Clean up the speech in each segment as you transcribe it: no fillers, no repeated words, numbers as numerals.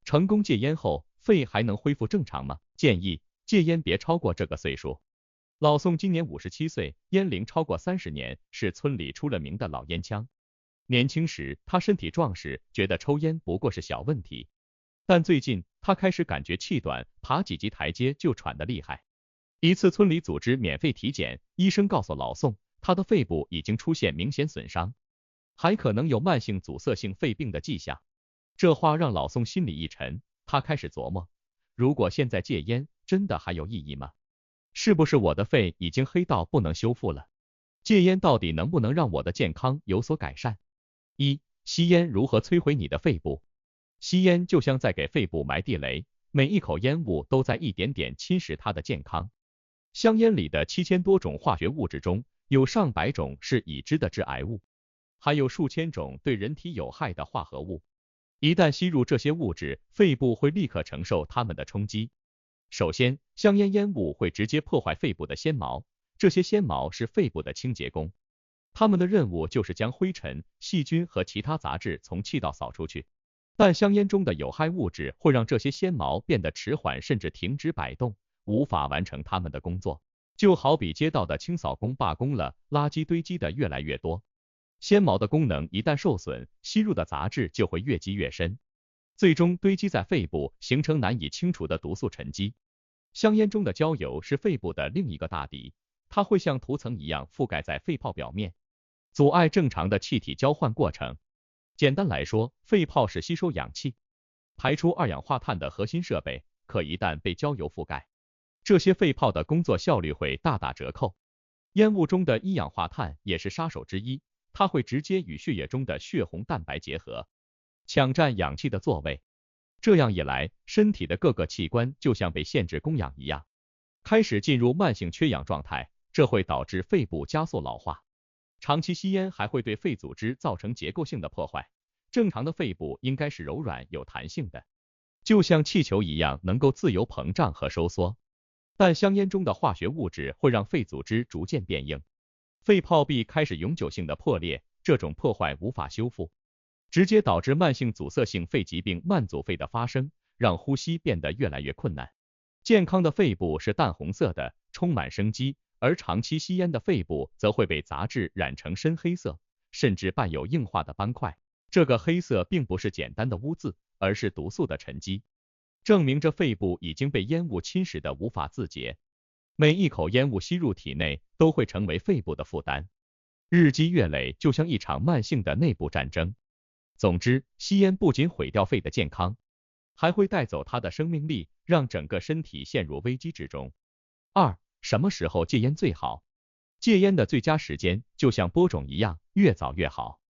成功戒烟后，肺还能恢复正常吗？建议戒烟别超过这个岁数。老宋今年57岁，烟龄超过30年，是村里出了名的老烟枪。年轻时他身体壮实，觉得抽烟不过是小问题，但最近他开始感觉气短，爬几级台阶就喘得厉害。一次村里组织免费体检，医生告诉老宋，他的肺部已经出现明显损伤，还可能有慢性阻塞性肺病的迹象。这话让老宋心里一沉，他开始琢磨，如果现在戒烟，真的还有意义吗？是不是我的肺已经黑到不能修复了？戒烟到底能不能让我的健康有所改善？吸烟如何摧毁你的肺部？吸烟就像在给肺部埋地雷，每一口烟雾都在一点点侵蚀它的健康。香烟里的7000多种化学物质中，有上百种是已知的致癌物，还有数千种对人体有害的化合物。一旦吸入这些物质，肺部会立刻承受它们的冲击。首先，香烟烟雾会直接破坏肺部的纤毛，这些纤毛是肺部的清洁工，它们的任务就是将灰尘、细菌和其他杂质从气道扫出去。但香烟中的有害物质会让这些纤毛变得迟缓，甚至停止摆动，无法完成他们的工作。就好比街道的清扫工罢工了，垃圾堆积的越来越多，纤毛的功能一旦受损，吸入的杂质就会越积越深，最终堆积在肺部，形成难以清除的毒素沉积。香烟中的焦油是肺部的另一个大敌，它会像涂层一样覆盖在肺泡表面，阻碍正常的气体交换过程。简单来说，肺泡是吸收氧气、排出二氧化碳的核心设备，可一旦被焦油覆盖，这些肺泡的工作效率会大打折扣。烟雾中的一氧化碳也是杀手之一，它会直接与血液中的血红蛋白结合，抢占氧气的座位。这样一来，身体的各个器官就像被限制供氧一样，开始进入慢性缺氧状态，这会导致肺部加速老化。长期吸烟还会对肺组织造成结构性的破坏。正常的肺部应该是柔软有弹性的，就像气球一样能够自由膨胀和收缩。但香烟中的化学物质会让肺组织逐渐变硬，肺泡壁开始永久性的破裂，这种破坏无法修复，直接导致慢性阻塞性肺疾病慢阻肺的发生，让呼吸变得越来越困难。健康的肺部是淡红色的，充满生机，而长期吸烟的肺部则会被杂质染成深黑色，甚至伴有硬化的斑块。这个黑色并不是简单的污渍，而是毒素的沉积，证明着肺部已经被烟雾侵蚀的无法自洁。每一口烟雾吸入体内都会成为肺部的负担，日积月累，就像一场慢性的内部战争。总之，吸烟不仅毁掉肺的健康，还会带走它的生命力，让整个身体陷入危机之中。什么时候戒烟最好？戒烟的最佳时间就像播种一样，越早越好。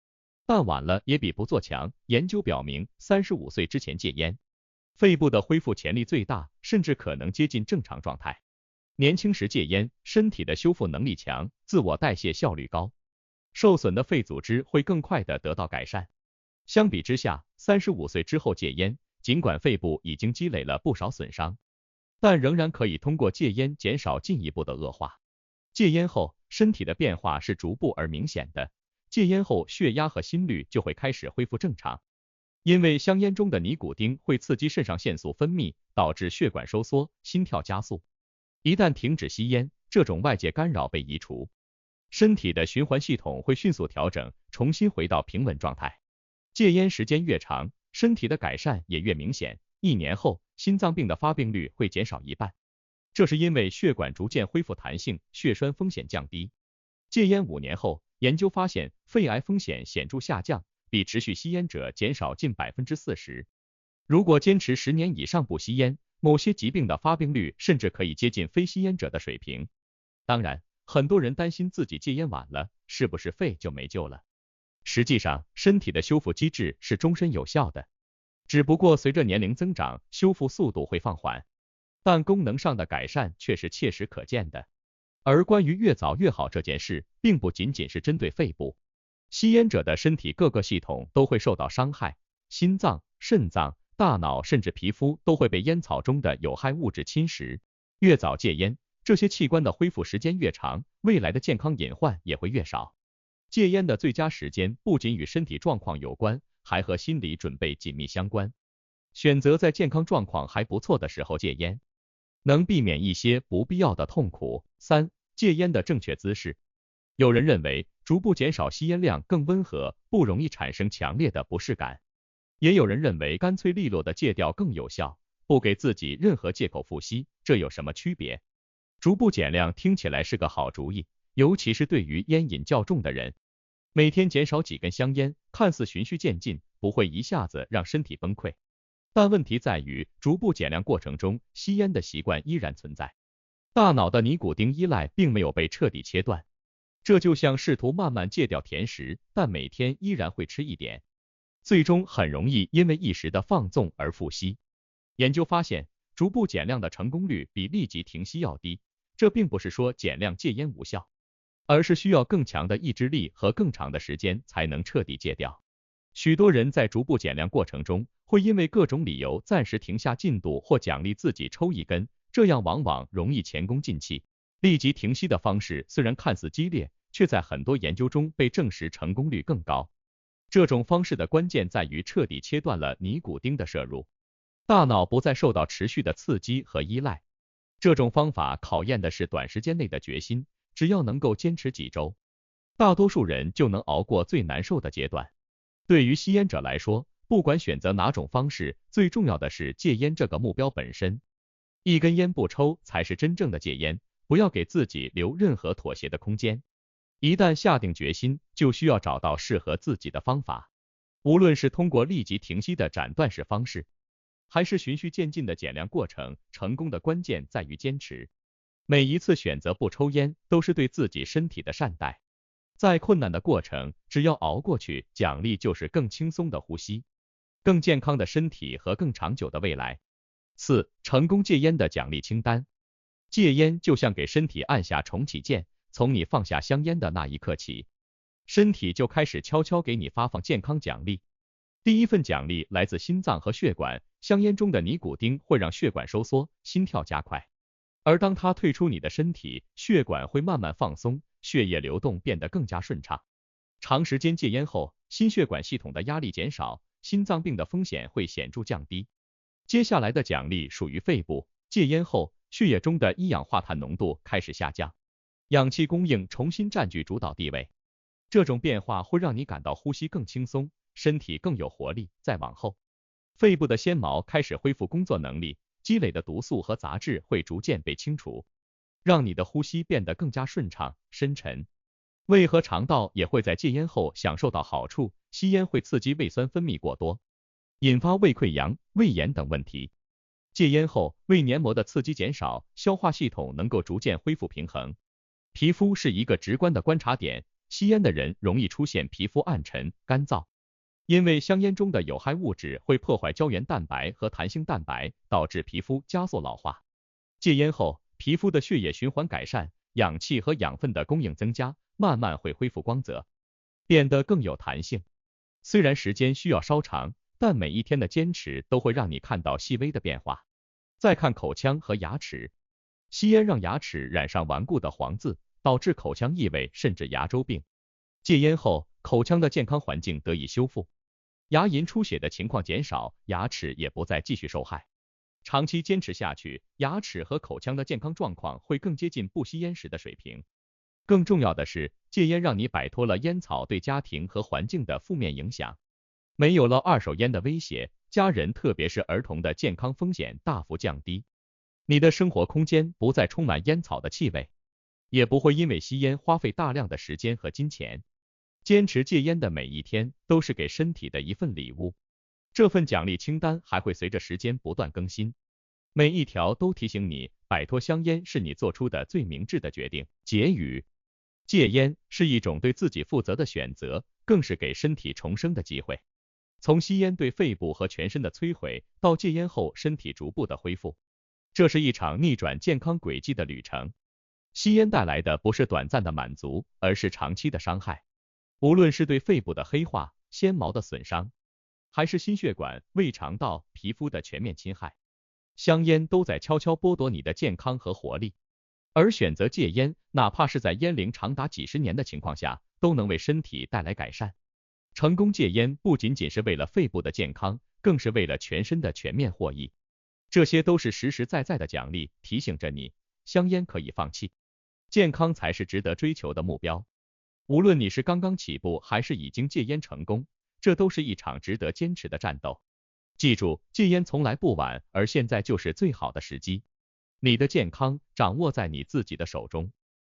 但晚了也比不做强。研究表明，35岁之前戒烟，肺部的恢复潜力最大，甚至可能接近正常状态。年轻时戒烟，身体的修复能力强，自我代谢效率高，受损的肺组织会更快的得到改善。相比之下，35岁之后戒烟，尽管肺部已经积累了不少损伤，但仍然可以通过戒烟减少进一步的恶化。戒烟后，身体的变化是逐步而明显的。戒烟后，血压和心率就会开始恢复正常，因为香烟中的尼古丁会刺激肾上腺素分泌，导致血管收缩，心跳加速。一旦停止吸烟，这种外界干扰被移除，身体的循环系统会迅速调整，重新回到平稳状态。戒烟时间越长，身体的改善也越明显。1年后，心脏病的发病率会减少1半，这是因为血管逐渐恢复弹性，血栓风险降低。戒烟5年后，研究发现肺癌风险显著下降，比持续吸烟者减少近40%。如果坚持10年以上不吸烟，某些疾病的发病率甚至可以接近非吸烟者的水平。当然，很多人担心自己戒烟晚了，是不是肺就没救了？实际上，身体的修复机制是终身有效的，只不过随着年龄增长，修复速度会放缓，但功能上的改善却是切实可见的。而关于越早越好这件事，并不仅仅是针对肺部，吸烟者的身体各个系统都会受到伤害，心脏、肾脏、大脑甚至皮肤都会被烟草中的有害物质侵蚀。越早戒烟，这些器官的恢复时间越长，未来的健康隐患也会越少。戒烟的最佳时间不仅与身体状况有关，还和心理准备紧密相关。选择在健康状况还不错的时候戒烟，能避免一些不必要的痛苦。3、戒烟的正确姿势。有人认为逐步减少吸烟量更温和，不容易产生强烈的不适感。也有人认为干脆利落的戒掉更有效，不给自己任何借口复吸，这有什么区别？逐步减量听起来是个好主意，尤其是对于烟瘾较重的人。每天减少几根香烟，看似循序渐进，不会一下子让身体崩溃。但问题在于，逐步减量过程中，吸烟的习惯依然存在，大脑的尼古丁依赖并没有被彻底切断。这就像试图慢慢戒掉甜食，但每天依然会吃一点，最终很容易因为一时的放纵而复吸。研究发现，逐步减量的成功率比立即停吸要低。这并不是说减量戒烟无效，而是需要更强的意志力和更长的时间才能彻底戒掉。许多人在逐步减量过程中，会因为各种理由暂时停下进度或奖励自己抽一根，这样往往容易前功尽弃。立即停息的方式虽然看似激烈，却在很多研究中被证实成功率更高。这种方式的关键在于彻底切断了尼古丁的摄入，大脑不再受到持续的刺激和依赖。这种方法考验的是短时间内的决心，只要能够坚持几周，大多数人就能熬过最难受的阶段。对于吸烟者来说，不管选择哪种方式，最重要的是戒烟这个目标本身。一根烟不抽才是真正的戒烟，不要给自己留任何妥协的空间。一旦下定决心，就需要找到适合自己的方法。无论是通过立即停息的斩断式方式，还是循序渐进的减量过程，成功的关键在于坚持。每一次选择不抽烟，都是对自己身体的善待。再困难的过程，只要熬过去，奖励就是更轻松的呼吸、更健康的身体和更长久的未来。4、成功戒烟的奖励清单。戒烟就像给身体按下重启键，从你放下香烟的那一刻起，身体就开始悄悄给你发放健康奖励。第一份奖励来自心脏和血管，香烟中的尼古丁会让血管收缩，心跳加快。而当它退出你的身体，血管会慢慢放松，血液流动变得更加顺畅。长时间戒烟后，心血管系统的压力减少，心脏病的风险会显著降低。接下来的奖励属于肺部，戒烟后，血液中的一氧化碳浓度开始下降，氧气供应重新占据主导地位。这种变化会让你感到呼吸更轻松，身体更有活力。再往后，肺部的纤毛开始恢复工作能力，积累的毒素和杂质会逐渐被清除，让你的呼吸变得更加顺畅、深沉。胃和肠道也会在戒烟后享受到好处，吸烟会刺激胃酸分泌过多，引发胃溃疡、胃炎等问题。戒烟后，胃黏膜的刺激减少，消化系统能够逐渐恢复平衡。皮肤是一个直观的观察点，吸烟的人容易出现皮肤暗沉、干燥，因为香烟中的有害物质会破坏胶原蛋白和弹性蛋白，导致皮肤加速老化。戒烟后，皮肤的血液循环改善，氧气和养分的供应增加，慢慢会恢复光泽，变得更有弹性。虽然时间需要稍长，但每一天的坚持都会让你看到细微的变化。再看口腔和牙齿，吸烟让牙齿染上顽固的黄渍，导致口腔异味甚至牙周病。戒烟后，口腔的健康环境得以修复，牙龈出血的情况减少，牙齿也不再继续受害。长期坚持下去，牙齿和口腔的健康状况会更接近不吸烟时的水平。更重要的是，戒烟让你摆脱了烟草对家庭和环境的负面影响，没有了二手烟的威胁，家人特别是儿童的健康风险大幅降低。你的生活空间不再充满烟草的气味，也不会因为吸烟花费大量的时间和金钱。坚持戒烟的每一天都是给身体的一份礼物。这份奖励清单还会随着时间不断更新，每一条都提醒你，摆脱香烟是你做出的最明智的决定。结语：戒烟是一种对自己负责的选择，更是给身体重生的机会。从吸烟对肺部和全身的摧毁，到戒烟后身体逐步的恢复，这是一场逆转健康轨迹的旅程。吸烟带来的不是短暂的满足，而是长期的伤害。无论是对肺部的黑化、纤毛的损伤，还是心血管、胃肠道、皮肤的全面侵害，香烟都在悄悄剥夺你的健康和活力。而选择戒烟，哪怕是在烟龄长达几十年的情况下，都能为身体带来改善。成功戒烟不仅仅是为了肺部的健康，更是为了全身的全面获益。这些都是实实在在的奖励，提醒着你，香烟可以放弃，健康才是值得追求的目标。无论你是刚刚起步，还是已经戒烟成功，这都是一场值得坚持的战斗。记住，戒烟从来不晚，而现在就是最好的时机。你的健康掌握在你自己的手中。